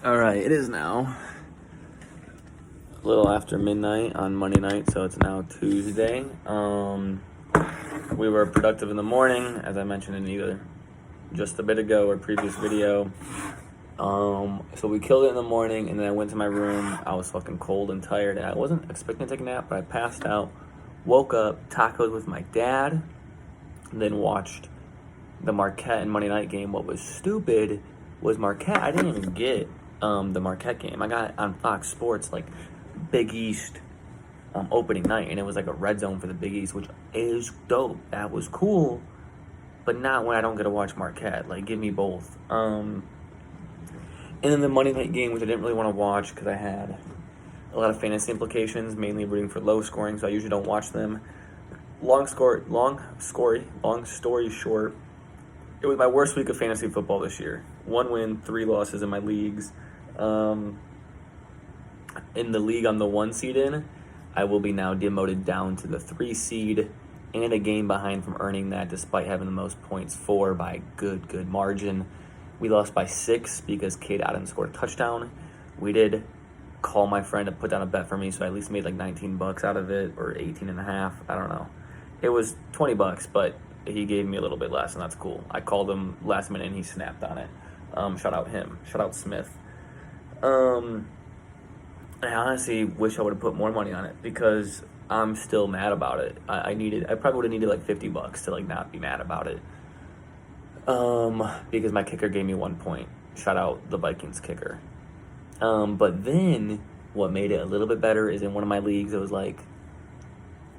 All right, it is now a little after midnight on Monday night, so it's now Tuesday. We were productive in the morning, as I mentioned in either just a bit ago or previous video. So we killed it in the morning, and then I went to my room. I was fucking cold and tired, and I wasn't expecting to take a nap, but I passed out, woke up, tacos with my dad, and then watched the Marquette and Monday night game. What was stupid was Marquette. I didn't even get the Marquette game. I got on Fox Sports like Big East opening night, and it was like a red zone for the Big East, which is dope. That was cool, but not when I don't get to watch Marquette. Like, give me both. And then the Monday night game, which I didn't really want to watch because I had a lot of fantasy implications, mainly rooting for low scoring, so I usually don't watch them. Long story short, it was my worst week of fantasy football this year. 1 win, 3 losses in my leagues. In the league I'm the 1 seed in, I will be now demoted down to the 3 seed and a game behind from earning that, despite having the most points for by a good margin. We lost by 6 because Cade Adams scored a touchdown. We did call my friend to put down a bet for me, so I at least made like $19 out of it, or 18 and a half. I don't know. It was $20, but he gave me a little bit less, and that's cool. I called him last minute, and he snapped on it. Shout out him. Shout out Smith. I honestly wish I would have put more money on it because I'm still mad about it. I probably would have needed like $50 to like not be mad about it. Because my kicker gave me 1 point. Shout out the Vikings kicker. But then what made it a little bit better is in one of my leagues, it was like,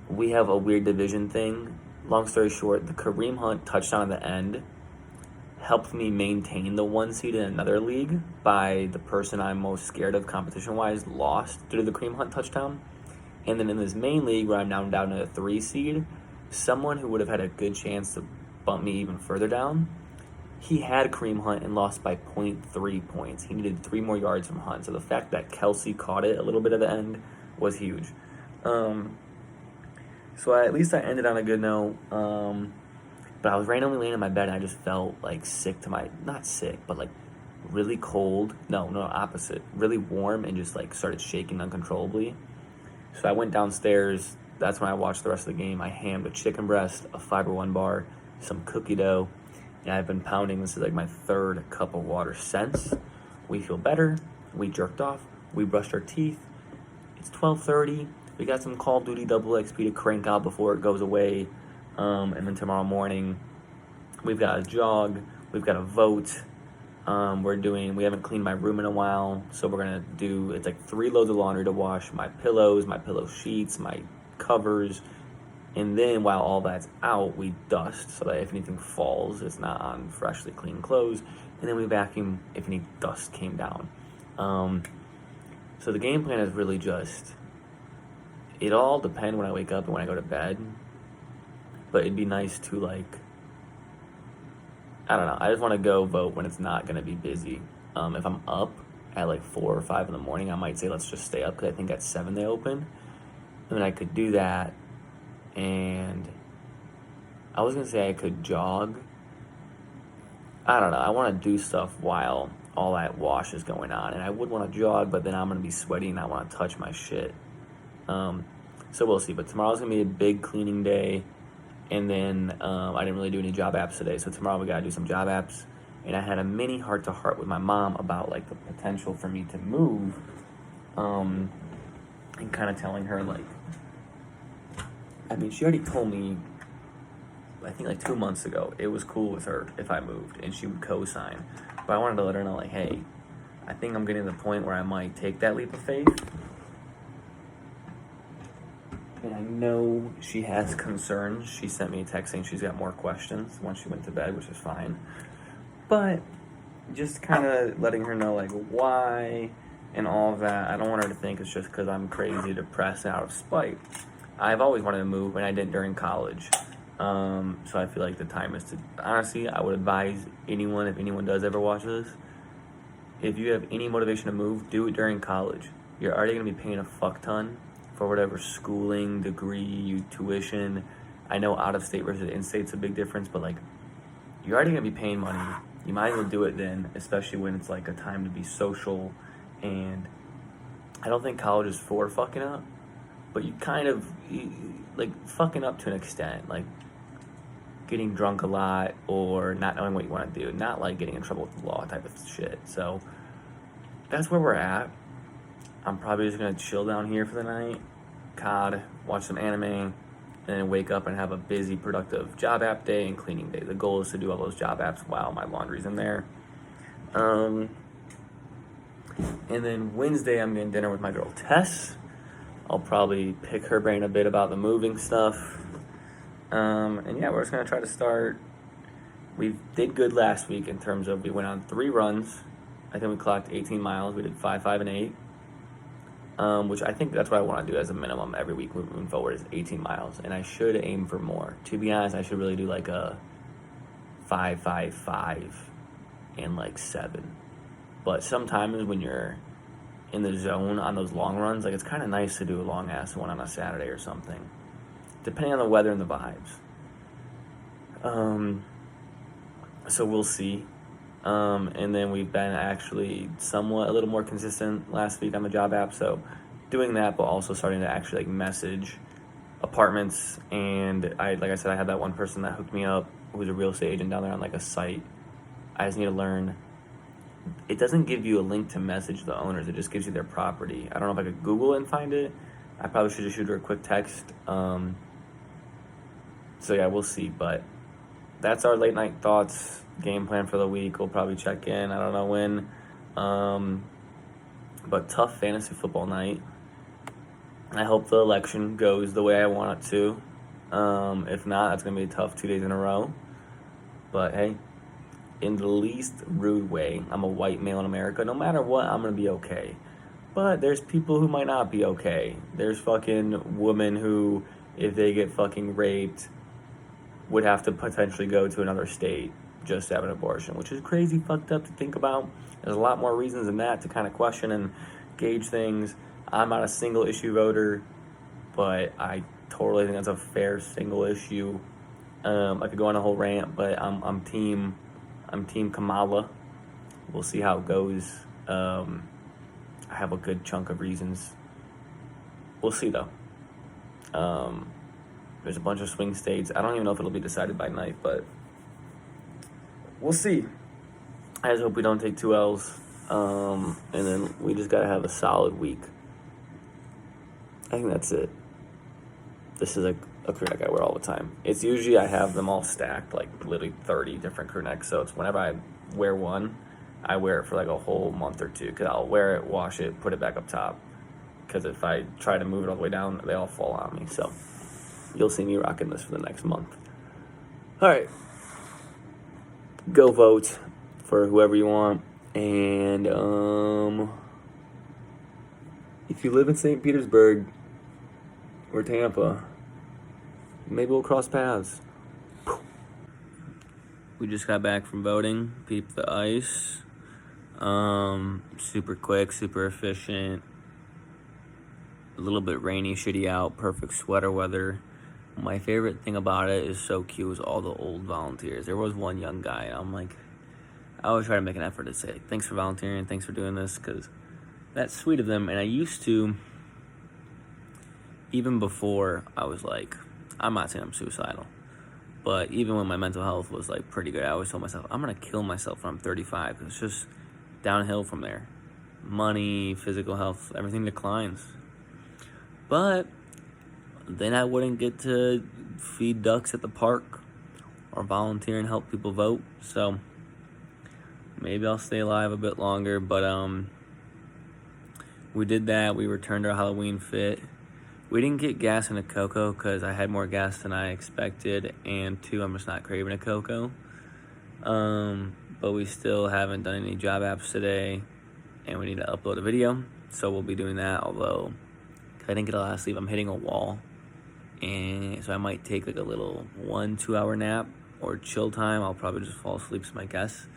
we have a weird division thing. Long story short, the Kareem Hunt touchdown at the end helped me maintain the 1 seed in another league by the person I'm most scared of competition-wise lost due to the Kareem Hunt touchdown. And then in this main league where I'm now down to a 3 seed, someone who would have had a good chance to bump me even further down, he had Kareem Hunt and lost by 0.3 points. He needed 3 more yards from Hunt. So the fact that Kelsey caught it a little bit at the end was huge. So at least I ended on a good note. But I was randomly laying in my bed and I just felt like not sick, but like really cold. No, opposite. Really warm and just like started shaking uncontrollably. So I went downstairs. That's when I watched the rest of the game. I hammed a chicken breast, a Fiber One bar, some cookie dough, and I've been pounding. This is like my 3rd cup of water since. We feel better. We jerked off. We brushed our teeth. It's 12:30. We got some Call of Duty double XP to crank out before it goes away. And then tomorrow morning, we've got a jog. We've got a vote. We haven't cleaned my room in a while, so we're gonna do, it's like 3 loads of laundry to wash, my pillows, my pillow sheets, my covers, and then while all that's out, we dust so that if anything falls, it's not on freshly clean clothes, and then we vacuum if any dust came down. So the game plan is really just, it all depends when I wake up and when I go to bed, but it'd be nice to like, I don't know. I just want to go vote when it's not going to be busy. If I'm up at like 4 or 5 in the morning, I might say let's just stay up because I think at 7 they open. And then I could do that. And I was going to say I could jog. I don't know. I want to do stuff while all that wash is going on. And I would want to jog, but then I'm going to be sweaty and I want to touch my shit. So we'll see. But tomorrow's going to be a big cleaning day. And then I didn't really do any job apps today. So tomorrow we got to do some job apps. And I had a mini heart-to-heart with my mom about like the potential for me to move. And kind of telling her like, I mean, she already told me, I think like 2 months ago, it was cool with her if I moved and she would co-sign. But I wanted to let her know like, hey, I think I'm getting to the point where I might take that leap of faith. And I know she has concerns. She sent me a text saying she's got more questions once she went to bed, which is fine. But just kind of letting her know, like, why and all of that. I don't want her to think it's just because I'm crazy, depressed, out of spite. I've always wanted to move, and I didn't during college. So I feel like the time is to... Honestly, I would advise anyone, if anyone does ever watch this, if you have any motivation to move, do it during college. You're already going to be paying a fuck ton for whatever schooling, degree, tuition. I know out of state versus in state's a big difference, but like, you're already gonna be paying money. you might as well do it then, especially when it's like a time to be social. And I don't think college is for fucking up, but you kind of like fucking up to an extent, like getting drunk a lot or not knowing what you want to do, not like getting in trouble with the law type of shit. So that's where we're at. I'm probably just gonna chill down here for the night, COD, watch some anime, and then wake up and have a busy, productive job app day and cleaning day. The goal is to do all those job apps while my laundry's in there. And then Wednesday, I'm getting dinner with my girl Tess. I'll probably pick her brain a bit about the moving stuff. And yeah, we're just gonna try to start. We did good last week in terms of we went on 3 runs. I think we clocked 18 miles. We did 5, 5, and 8. Which I think that's what I want to do as a minimum every week moving forward is 18 miles. And I should aim for more. To be honest, I should really do like a 5, 5, 5 and like 7. But sometimes when you're in the zone on those long runs, like it's kind of nice to do a long ass one on a Saturday or something, depending on the weather and the vibes. So we'll see. And then we've been actually somewhat a little more consistent last week on the job app. So doing that, but also starting to actually like message apartments. And like I said, I had that one person that hooked me up who's a real estate agent down there on like a site. I just need to learn. It doesn't give you a link to message the owners. It just gives you their property. I don't know if I could Google it and find it. I probably should just shoot her a quick text. So yeah, we'll see. But that's our late night thoughts. Game plan for the week. We'll probably check in. I don't know when. But tough fantasy football night. I hope the election goes the way I want it to. If not, that's going to be a tough 2 days in a row. But hey, in the least rude way, I'm a white male in America. No matter what, I'm going to be okay. But there's people who might not be okay. There's fucking women who, if they get fucking raped, would have to potentially go to another state just to have an abortion, which is crazy fucked up to think about. There's a lot more reasons than that to kind of question and gauge things. I'm not a single issue voter, but I totally think that's a fair single issue. I could go on a whole rant, but I'm team Kamala. We'll see how it goes. I have a good chunk of reasons. We'll see though. There's a bunch of swing states. I don't even know if it'll be decided by night, but we'll see. I just hope we don't take 2 L's. And then we just got to have a solid week. I think that's it. This is a crew neck I wear all the time. It's usually I have them all stacked, like literally 30 different crew necks. So it's whenever I wear one, I wear it for like a whole month or 2. Because I'll wear it, wash it, put it back up top. Because if I try to move it all the way down, they all fall on me. So you'll see me rocking this for the next month. All right. Go vote for whoever you want. And if you live in St. Petersburg or Tampa, maybe we'll cross paths. We just got back from voting. Peep the ice. Super quick, super efficient. A little bit rainy, shitty out. Perfect sweater weather. My favorite thing about it is so cute was all the old volunteers. There was one young guy, and I'm like, I always try to make an effort to say, thanks for volunteering, thanks for doing this, because that's sweet of them. And I used to, even before I was like, I'm not saying I'm suicidal, but even when my mental health was like pretty good, I always told myself, I'm going to kill myself when I'm 35, because it's just downhill from there. Money, physical health, everything declines. But then I wouldn't get to feed ducks at the park or volunteer and help people vote. So maybe I'll stay alive a bit longer. But we did that. We returned our Halloween fit. We didn't get gas in a Cocoa because I had more gas than I expected. And 2, I'm just not craving a Cocoa. But we still haven't done any job apps today. And we need to upload a video. So we'll be doing that. Although I didn't get a lot of sleep. I'm hitting a wall. And so I might take like a little 1-2 hour nap or chill time. I'll probably just fall asleep, is my guess,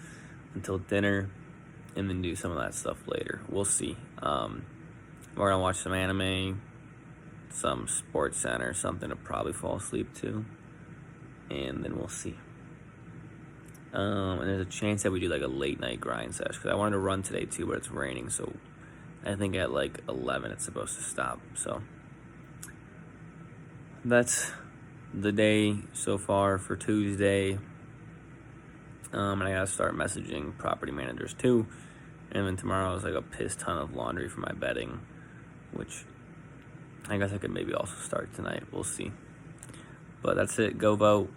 until dinner, and then do some of that stuff later. We'll see. We're gonna watch some anime, some Sports Center, something to probably fall asleep to, and then we'll see. And there's a chance that we do like a late night grind sesh because I wanted to run today too, but it's raining, so I think at like 11 it's supposed to stop. So that's the day so far for Tuesday. And I gotta start messaging property managers too. And then tomorrow is like a piss ton of laundry for my bedding, which I guess I could maybe also start tonight. We'll see. But that's it. Go vote.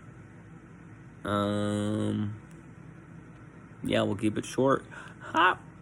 Yeah, we'll keep it short. Hop.